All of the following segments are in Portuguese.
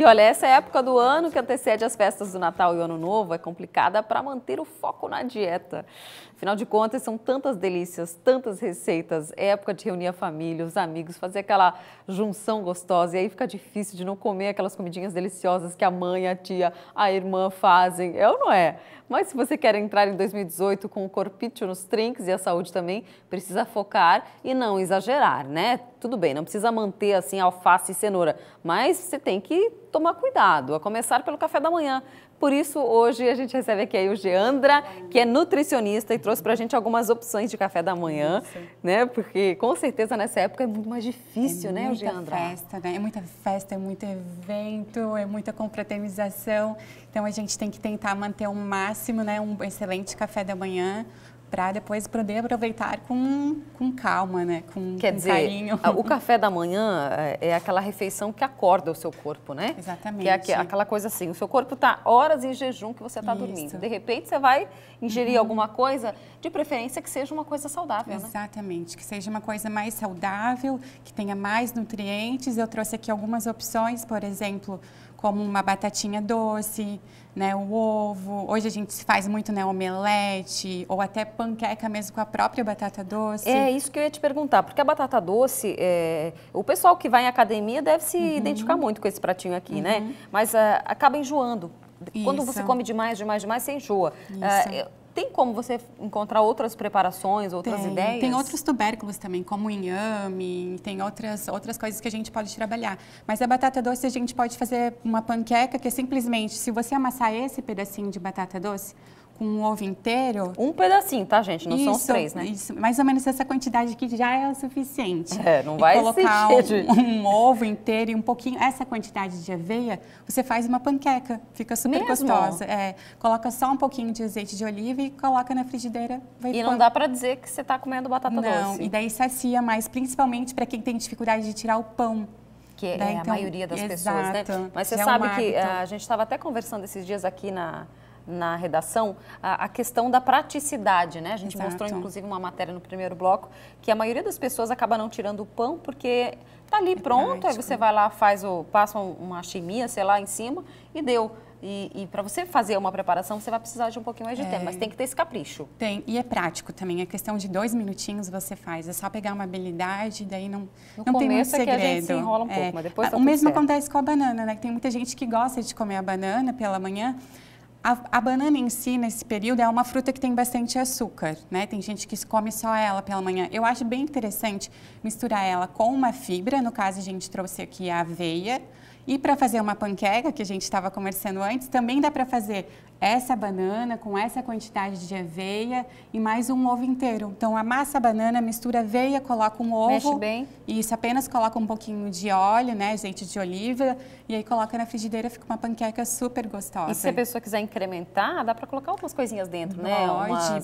E olha, essa época do ano que antecede as festas do Natal e o Ano Novo é complicada para manter o foco na dieta. Afinal de contas, são tantas delícias, tantas receitas, é época de reunir a família, os amigos, fazer aquela junção gostosa. E aí fica difícil de não comer aquelas comidinhas deliciosas que a mãe, a tia, a irmã fazem. É ou não é? Mas se você quer entrar em 2018 com o corpício nos trinques e a saúde também, precisa focar e não exagerar, né? Tudo bem, não precisa manter assim alface e cenoura, mas você tem que tomar cuidado, a começar pelo café da manhã. Por isso, hoje a gente recebe aqui a Geandra, que é nutricionista e trouxe pra gente algumas opções de café da manhã, né? Porque com certeza nessa época é muito mais difícil, né, Geandra? É muita festa, né? É muita festa, é muito evento, é muita confraternização. Então a gente tem que tentar manter o máximo, né, um excelente café da manhã, para depois poder aproveitar com calma, né? Quer dizer, carinho. O café da manhã é aquela refeição que acorda o seu corpo, né? Exatamente. Que é aquela coisa assim, o seu corpo está horas em jejum que você está dormindo. De repente você vai ingerir alguma coisa, de preferência que seja uma coisa saudável, né? Exatamente, que seja uma coisa mais saudável, que tenha mais nutrientes. Eu trouxe aqui algumas opções, por exemplo, como uma batatinha doce, né, o ovo. Hoje a gente faz muito, né, omelete ou até panqueca mesmo com a própria batata doce. É isso que eu ia te perguntar, porque a batata doce, o pessoal que vai em academia deve se identificar muito com esse pratinho aqui, né? Mas acaba enjoando. Quando você come demais, você enjoa. Tem como você encontrar outras preparações, outras ideias? Tem outros tubérculos também, como o inhame, tem outras coisas que a gente pode trabalhar. Mas a batata doce a gente pode fazer uma panqueca que é simplesmente, se você amassar esse pedacinho de batata doce com um ovo inteiro... Um pedacinho, tá, gente? Não são os 3, né? Isso, mais ou menos essa quantidade aqui já é o suficiente. Não vai colocar se um ovo inteiro e um pouquinho, essa quantidade de aveia, você faz uma panqueca, fica super gostosa. Coloca só um pouquinho de azeite de oliva e coloca na frigideira. E não dá para dizer que você está comendo batata doce. Não, e daí sacia mais, principalmente para quem tem dificuldade de tirar o pão. Que é a maioria das pessoas, né? Mas você sabe que a gente estava até conversando esses dias aqui na redação, a questão da praticidade, né? A gente mostrou, inclusive, uma matéria no primeiro bloco, que a maioria das pessoas acaba não tirando o pão porque tá ali pronto, aí você vai lá, passa uma chimia, sei lá, em cima e deu. E para você fazer uma preparação, você vai precisar de um pouquinho mais de tempo, mas tem que ter esse capricho. Tem, e é prático também, é questão de 2 minutinhos você faz, é só pegar uma habilidade, daí não tem muito segredo. Que a gente se enrola um pouco, mas depois tá o mesmo certo. Acontece com a banana, né? Tem muita gente que gosta de comer a banana pela manhã. A banana em si, nesse período, é uma fruta que tem bastante açúcar, né? Tem gente que come só ela pela manhã. Eu acho bem interessante misturar ela com uma fibra, no caso a gente trouxe aqui a aveia. E para fazer uma panqueca, que a gente estava conversando antes, também dá para fazer essa banana com essa quantidade de aveia e mais um ovo inteiro. Então, amassa a banana, mistura a aveia, coloca um ovo. Mexe bem. Isso, apenas coloca um pouquinho de óleo, né, azeite de oliva, e aí coloca na frigideira, fica uma panqueca super gostosa. E se a pessoa quiser incrementar, dá para colocar algumas coisinhas dentro, né?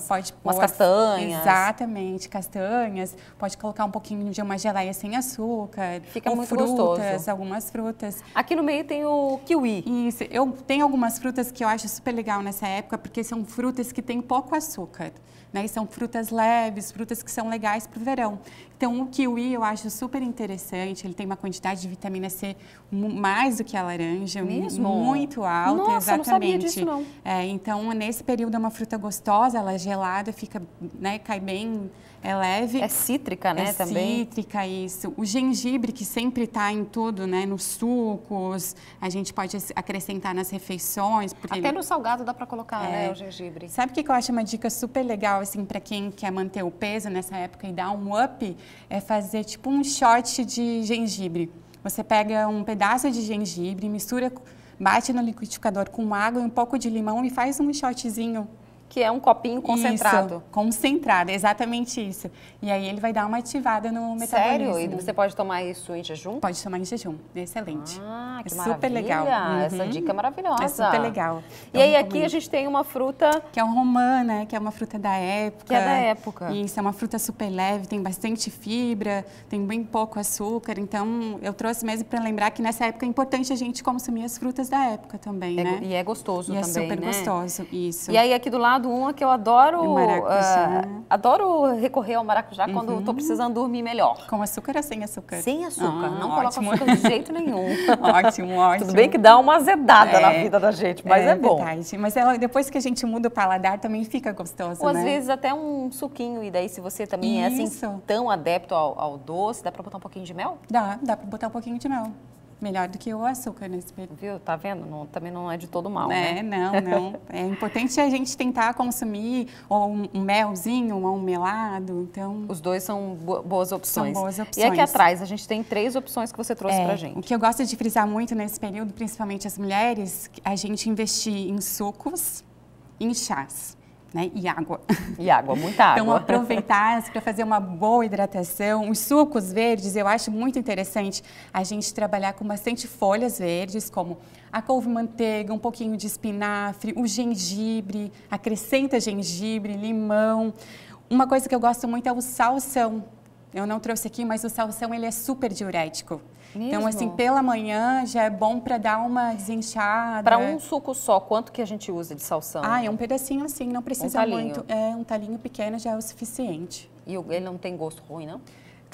Pode pôr. Umas castanhas. Exatamente, castanhas. Pode colocar um pouquinho de uma geleia sem açúcar. Fica ou muito frutas, gostoso. Algumas frutas. Aqui no meio tem o kiwi. Isso, eu tenho algumas frutas que eu acho super legal nessa época, porque são frutas que têm pouco açúcar, né? E são frutas leves, frutas que são legais para o verão. Então, o kiwi eu acho super interessante, ele tem uma quantidade de vitamina C mais do que a laranja, muito alta. Nossa, exatamente. Não sabia disso, não. Então, nesse período é uma fruta gostosa, ela é gelada, fica, né, cai bem, é leve. É cítrica, né, também? É cítrica, isso. O gengibre, que sempre está em tudo, né, nos sucos, a gente pode acrescentar nas refeições. Até no salgado dá para colocar, né, o gengibre. Sabe o que eu acho uma dica super legal, assim, para quem quer manter o peso nessa época e dar um up? É fazer tipo um shot de gengibre. Você pega um pedaço de gengibre, mistura, bate no liquidificador com água e um pouco de limão e faz um shotzinho. Que é um copinho concentrado. Isso, concentrado, exatamente isso. E aí ele vai dar uma ativada no metabolismo. Sério? E você pode tomar isso em jejum? Pode tomar em jejum, excelente. Que é super legal. Essa dica é maravilhosa. É super legal. E aí aqui a gente tem uma fruta... Que é o romã, né? Que é uma fruta da época. Que é da época. Isso, é uma fruta super leve, tem bastante fibra, tem bem pouco açúcar. Então, eu trouxe mesmo para lembrar que nessa época é importante a gente consumir as frutas da época também, né? E é gostoso também, é super né? gostoso, isso. E aí aqui do lado tomado uma que eu adoro, adoro recorrer ao maracujá quando estou precisando dormir melhor. Com açúcar ou sem açúcar? Sem açúcar, não coloco açúcar de jeito nenhum. Ótimo, ótimo. Tudo bem que dá uma azedada na vida da gente, mas é bom. Verdade. Mas depois que a gente muda o paladar, também fica gostoso, ou às vezes até um suquinho, e daí se você também é assim tão adepto ao doce, dá para botar um pouquinho de mel? Dá para botar um pouquinho de mel. Melhor do que o açúcar nesse período. Viu? Tá vendo? Não, também não é de todo mal, né? Não. É importante a gente tentar consumir ou um melzinho ou um melado, então... Os dois são boas opções. São boas opções. E aqui atrás, a gente tem 3 opções que você trouxe pra gente. O que eu gosto de frisar muito nesse período, principalmente as mulheres, a gente investir em sucos e em chás. Né? E água. E água, muita água. Então, aproveitar para fazer uma boa hidratação. Os sucos verdes, eu acho muito interessante a gente trabalhar com bastante folhas verdes, como a couve-manteiga, um pouquinho de espinafre, o gengibre, acrescenta gengibre, limão. Uma coisa que eu gosto muito é o salsão. Eu não trouxe aqui, mas o salsão ele é super diurético. Mesmo? Então, assim, pela manhã já é bom para dar uma desinchada. Para um suco só, quanto que a gente usa de salsão? É um pedacinho assim, não precisa muito. Um talinho pequeno já é o suficiente. E ele não tem gosto ruim, não?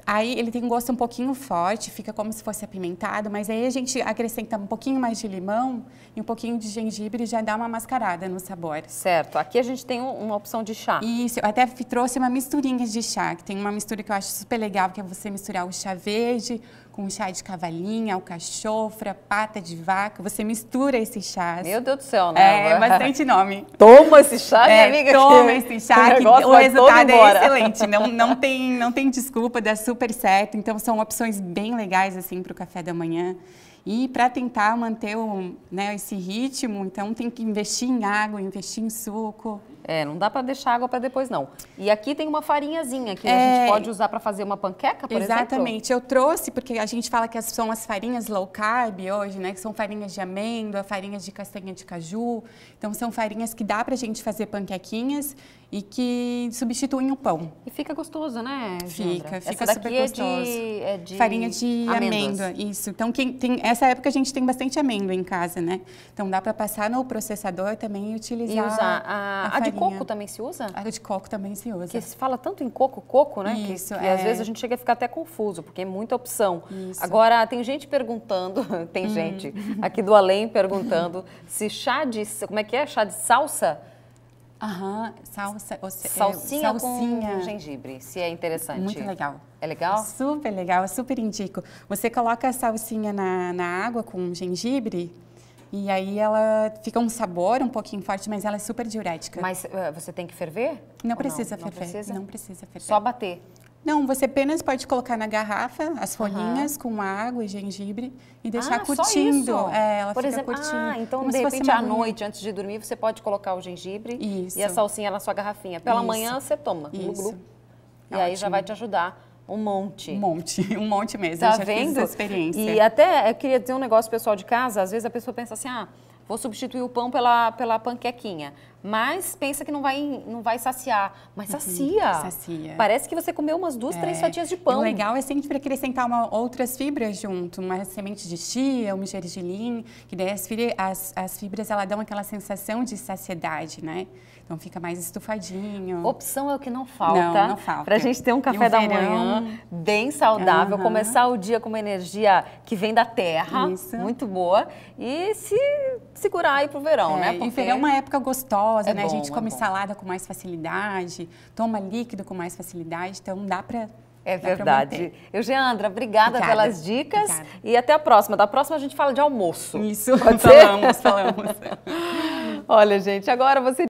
Aí ele tem um gosto um pouquinho forte, fica como se fosse apimentado, mas aí a gente acrescenta um pouquinho mais de limão e um pouquinho de gengibre e já dá uma mascarada no sabor. Certo. Aqui a gente tem uma opção de chá. Isso, eu até trouxe uma misturinha de chá, que tem uma mistura que eu acho super legal, que é você misturar o chá verde com o chá de cavalinha, alcachofra, pata de vaca, você mistura esses chás. Meu Deus do céu, né? É bastante nome. Toma esse chá, minha amiga. Toma esse chá, que o resultado é excelente. Não tem desculpa, dá super certo. Então, são opções bem legais, assim, para o café da manhã. E para tentar manter esse ritmo, então tem que investir em água, investir em suco. Não dá para deixar água para depois, não. E aqui tem uma farinhazinha que a gente pode usar para fazer uma panqueca, por exemplo? Exatamente. Eu trouxe, porque a gente fala que são as farinhas low carb hoje, né? Que são farinhas de amêndoa, farinhas de castanha de caju. Então, são farinhas que dá para a gente fazer panquequinhas e que substituem o pão. E fica gostoso, né, Fica essa super daqui gostoso. É de farinha de amêndoa, isso. Então, essa época a gente tem bastante amêndoa em casa, né? Então, dá para passar no processador também e utilizar a farinha. De coco também se usa? A de coco também se usa. Porque se fala tanto em coco, né? Isso, que às vezes a gente chega a ficar até confuso, porque é muita opção. Isso. Agora, tem gente perguntando, tem gente aqui do além perguntando se chá de, como é que é? Chá de salsa? Salsinha com gengibre, se é interessante. Muito legal. É legal? Super legal, super indico. Você coloca a salsinha na água com gengibre e aí ela fica um sabor um pouquinho forte, mas ela é super diurética. Mas você tem que ferver? Não precisa ferver. Não precisa ferver. Só bater? Não, você apenas pode colocar na garrafa as folhinhas com água e gengibre e deixar curtindo. Só isso? Ela por fica exemplo, curtindo. Então de repente à noite, antes de dormir, você pode colocar o gengibre e a salsinha na sua garrafinha. Pela manhã você toma. Isso. E aí já vai te ajudar um monte. Um monte mesmo. Tá eu já vendo? fiz essa experiência. E até eu queria dizer um negócio pessoal de casa, às vezes a pessoa pensa assim, vou substituir o pão pela panquequinha. Mas pensa que não vai saciar. Mas sacia. Sacia. Parece que você comeu umas 2, 3 fatias de pão. O legal é sempre acrescentar outras fibras junto. Uma semente de chia, um gergelim, que daí as fibras ela dão aquela sensação de saciedade, né? Então fica mais estufadinho. Opção é o que não falta. Não falta. Pra gente ter um café da manhã bem saudável, começar o dia com uma energia que vem da terra, muito boa, e se segurar aí pro verão, né? Porque... E verão é uma época gostosa, né? Bom, a gente come salada com mais facilidade, toma líquido com mais facilidade, então dá pra... É verdade. Eugêandra, obrigada pelas dicas e até a próxima. Da próxima a gente fala de almoço. Isso, falamos. Olha, gente, agora você